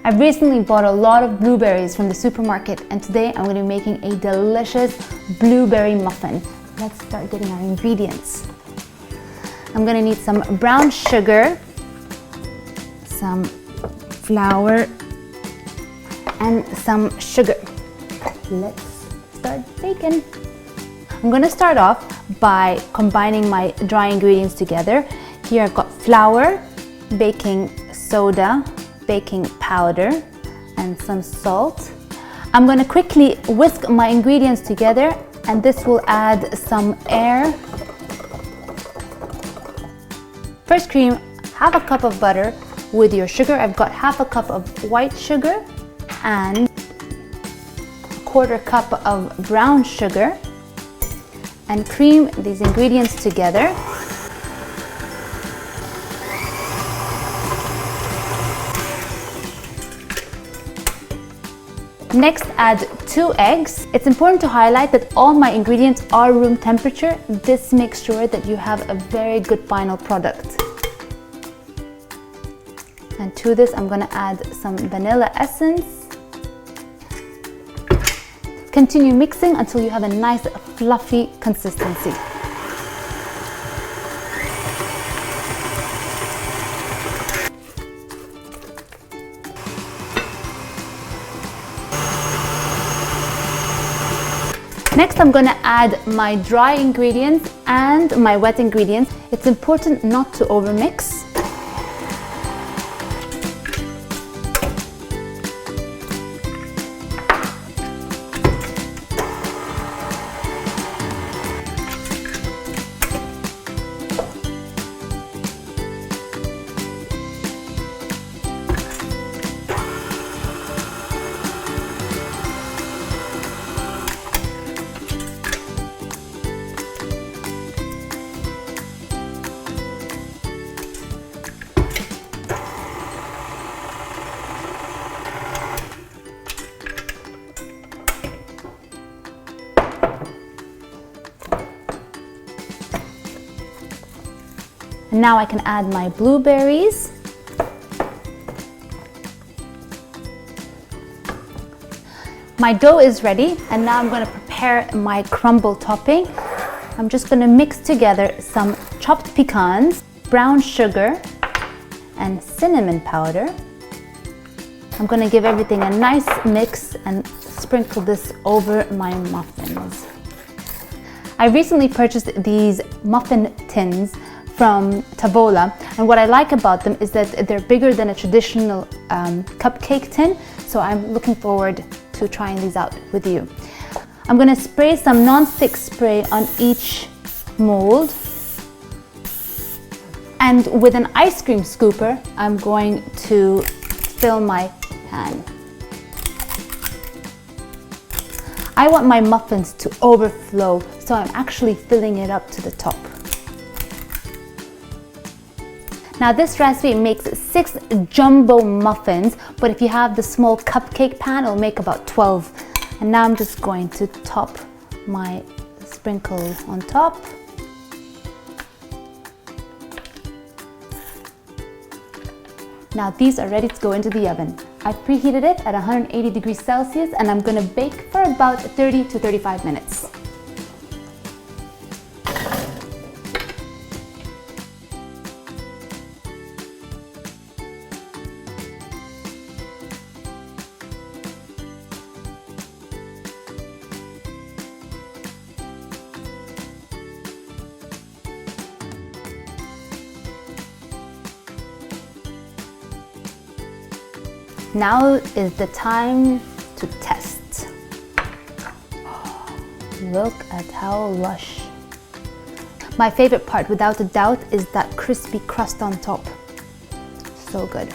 I've recently bought a lot of blueberries from the supermarket, and today I'm going to be making a delicious blueberry muffin. Let's start getting our ingredients. I'm going to need some brown sugar, some flour, and some sugar. Let's start baking. I'm going to start off by combining my dry ingredients together. Here I've got flour, baking soda, baking powder, and some salt. I'm going to quickly whisk my ingredients together, and this will add some air. First, cream half a cup of butter with your sugar. I've got half a cup of white sugar and a quarter cup of brown sugar, and cream these ingredients together. Next, add 2 eggs. It's important to highlight that all my ingredients are room temperature. This makes sure that you have a very good final product. And to this, I'm going to add some vanilla essence. Continue mixing until you have a nice fluffy consistency. Next, I'm going to add my dry ingredients and my wet ingredients. It's important not to overmix. Now I can add my blueberries. My dough is ready, and now I'm going to prepare my crumble topping. I'm just going to mix together some chopped pecans, brown sugar, and cinnamon powder. I'm going to give everything a nice mix and sprinkle this over my muffins. I recently purchased these muffin tins from Tavola, and what I like about them is that they're bigger than a traditional cupcake tin, so I'm looking forward to trying these out with you. I'm going to spray some non-stick spray on each mold, and with an ice cream scooper I'm going to fill my pan. I want my muffins to overflow, so I'm actually filling it up to the top. Now this recipe makes 6 jumbo muffins, but if you have the small cupcake pan, it'll make about 12. And now I'm just going to top my sprinkles on top. Now these are ready to go into the oven. I've preheated it at 180 degrees Celsius, and I'm going to bake for about 30 to 35 minutes. Now is the time to test. Look at how lush. My favorite part, without a doubt, is that crispy crust on top. So good.